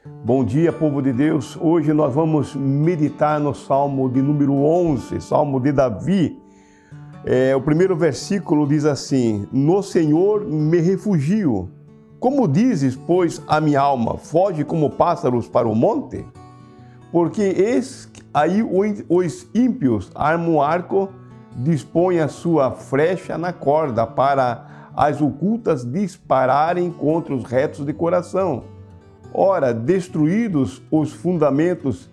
Bom dia, povo de Deus. Hoje nós vamos meditar no Salmo de número 11, Salmo de Davi. O primeiro versículo diz assim: No Senhor me refugio. Como dizes, pois, a minha alma, foge como pássaros para o monte? Porque eis aí os ímpios armam arco, dispõem a sua flecha na corda para as ocultas dispararem contra os retos de coração. Ora, destruídos os fundamentos,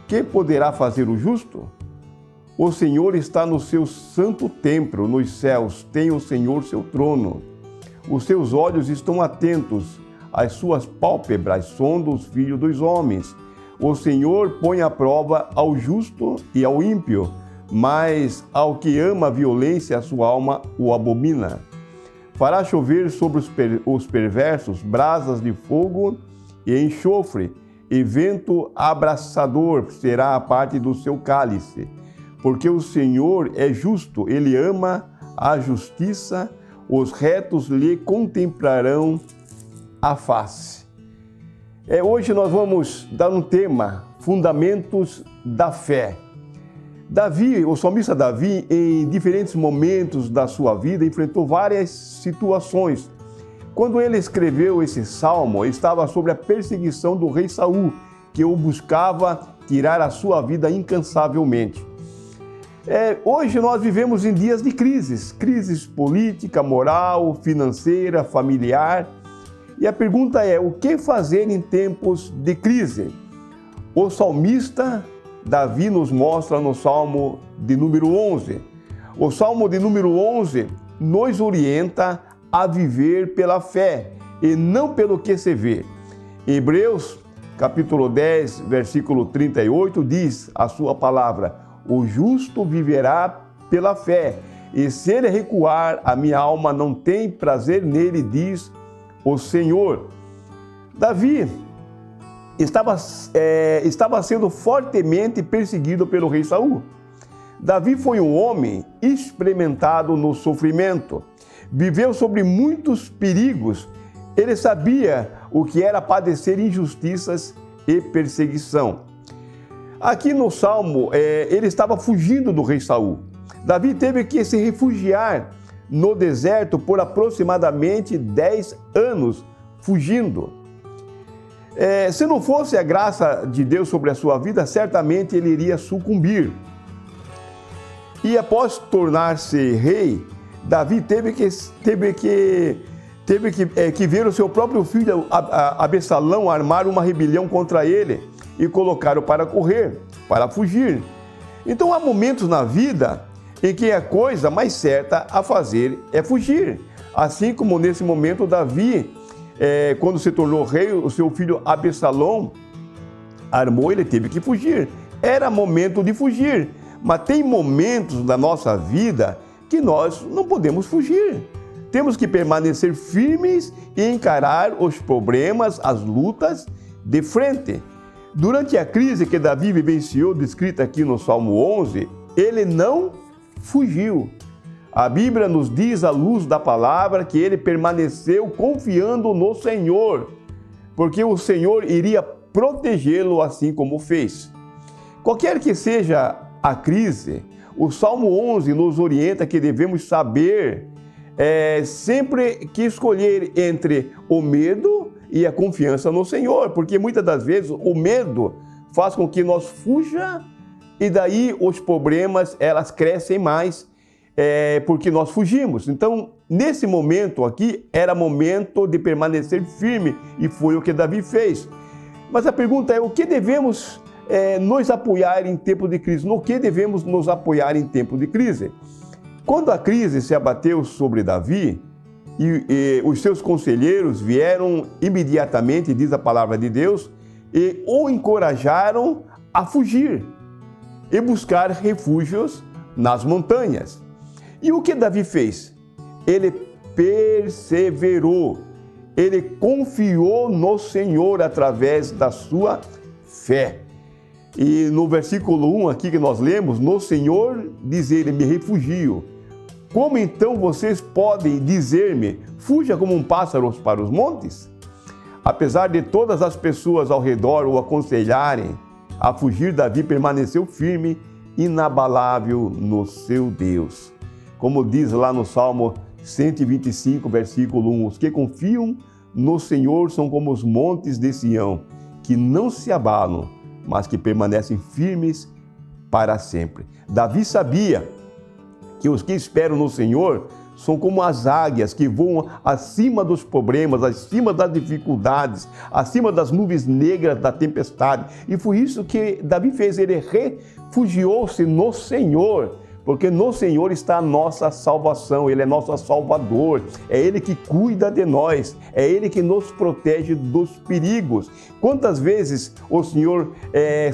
que poderá fazer o justo? O Senhor está no seu santo templo, nos céus tem o Senhor seu trono. Os seus olhos estão atentos, as suas pálpebras sondam os filhos dos homens. O Senhor põe à prova ao justo e ao ímpio, mas ao que ama a violência, a sua alma o abomina. Fará chover sobre os perversos brasas de fogo e enxofre, e vento abrasador será a parte do seu cálice. Porque o Senhor é justo, Ele ama a justiça, os retos lhe contemplarão a face. Hoje nós vamos dar um tema, fundamentos da fé. Davi, o salmista Davi, em diferentes momentos da sua vida, enfrentou várias situações. Quando ele escreveu esse salmo, estava sobre a perseguição do rei Saul, que o buscava tirar a sua vida incansavelmente. Hoje nós vivemos em dias de crises política, moral, financeira, familiar. E a pergunta é, o que fazer em tempos de crise? O salmista Davi nos mostra no Salmo de número 11. O Salmo de número 11 nos orienta a viver pela fé e não pelo que se vê. Hebreus, capítulo 10, versículo 38, diz a sua palavra: o justo viverá pela fé, e se ele recuar, a minha alma não tem prazer nele, diz o Senhor. Davi estava sendo fortemente perseguido pelo rei Saul. Davi foi um homem experimentado no sofrimento, viveu sobre muitos perigos, ele sabia o que era padecer injustiças e perseguição. Aqui no Salmo, ele estava fugindo do rei Saul. Davi teve que se refugiar no deserto por aproximadamente 10 anos, fugindo. Se não fosse a graça de Deus sobre a sua vida, certamente ele iria sucumbir. E após tornar-se rei, Davi teve que ver o seu próprio filho Absalão armar uma rebelião contra ele e colocá-lo para correr, para fugir. Então há momentos na vida em que a coisa mais certa a fazer é fugir. Assim como nesse momento Davi, quando se tornou rei, o seu filho Absalão armou, ele teve que fugir. Era momento de fugir, mas tem momentos da nossa vida que nós não podemos fugir. Temos que permanecer firmes e encarar os problemas, as lutas de frente. Durante a crise que Davi vivenciou, descrita aqui no Salmo 11, ele não fugiu. A Bíblia nos diz, à luz da palavra, que ele permaneceu confiando no Senhor, porque o Senhor iria protegê-lo assim como fez. Qualquer que seja a crise, o Salmo 11 nos orienta que devemos saber sempre que escolher entre o medo e a confiança no Senhor, porque muitas das vezes o medo faz com que nós fuja e daí os problemas elas crescem mais porque nós fugimos. Então, nesse momento aqui, era momento de permanecer firme e foi o que Davi fez. Mas a pergunta é, o que devemos nos apoiar em tempo de crise? No que devemos nos apoiar em tempo de crise? Quando a crise se abateu sobre Davi, e os seus conselheiros vieram imediatamente, diz a palavra de Deus, e o encorajaram a fugir e buscar refúgios nas montanhas. E o que Davi fez? Ele perseverou, ele confiou no Senhor através da sua fé. E no versículo 1 aqui que nós lemos, no Senhor, diz ele, me refugio. Como então vocês podem dizer-me, fuja como um pássaro para os montes? Apesar de todas as pessoas ao redor o aconselharem a fugir, Davi permaneceu firme, inabalável no seu Deus. Como diz lá no Salmo 125, versículo 1, os que confiam no Senhor são como os montes de Sião, que não se abalam, mas que permanecem firmes para sempre. Davi sabia que os que esperam no Senhor são como as águias que voam acima dos problemas, acima das dificuldades, acima das nuvens negras da tempestade. E foi isso que Davi fez, ele refugiou-se no Senhor, porque no Senhor está a nossa salvação, Ele é nosso Salvador, é Ele que cuida de nós, é Ele que nos protege dos perigos. Quantas vezes o Senhor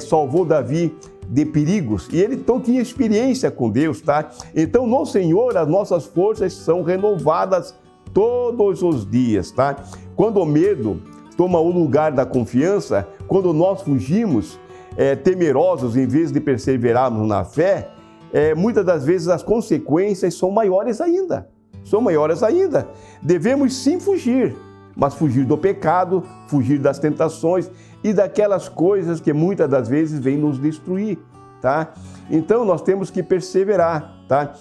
salvou Davi de perigos, e ele então tinha experiência com Deus, tá? Então no Senhor as nossas forças são renovadas todos os dias, tá? Quando o medo toma o lugar da confiança, quando nós fugimos temerosos em vez de perseverarmos na fé, muitas das vezes as consequências são maiores ainda, Devemos sim fugir, mas fugir do pecado, fugir das tentações e daquelas coisas que muitas das vezes vêm nos destruir, tá? Então nós temos que perseverar, tá?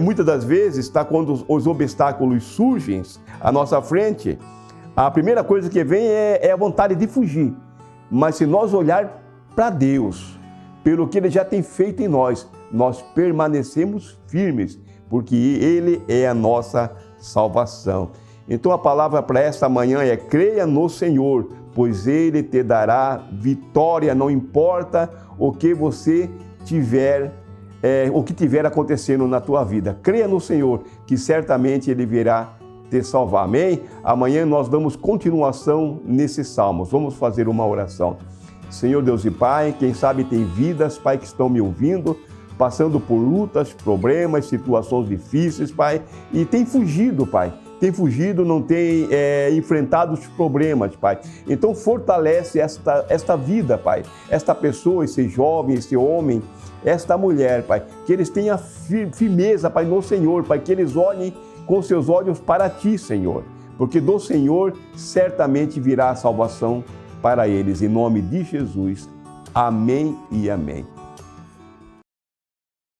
Muitas das vezes, tá, quando os obstáculos surgem à nossa frente, a primeira coisa que vem é a vontade de fugir. Mas se nós olhar para Deus, pelo que Ele já tem feito em nós, nós permanecemos firmes, porque Ele é a nossa salvação. Então a palavra para esta manhã é: creia no Senhor, pois Ele te dará vitória, não importa o que você tiver, o que tiver acontecendo na tua vida. Creia no Senhor, que certamente Ele virá te salvar. Amém? Amanhã nós damos continuação nesses salmos. Vamos fazer uma oração. Senhor Deus e Pai, quem sabe tem vidas, Pai, que estão me ouvindo, passando por lutas, problemas, situações difíceis, Pai, e tem fugido, Pai. Tem fugido, não tem enfrentado os problemas, Pai. Então fortalece esta vida, Pai. Esta pessoa, esse jovem, esse homem, esta mulher, Pai. Que eles tenham firmeza, Pai, no Senhor, Pai. Que eles olhem com seus olhos para Ti, Senhor. Porque do Senhor certamente virá a salvação para eles. Em nome de Jesus. Amém e amém.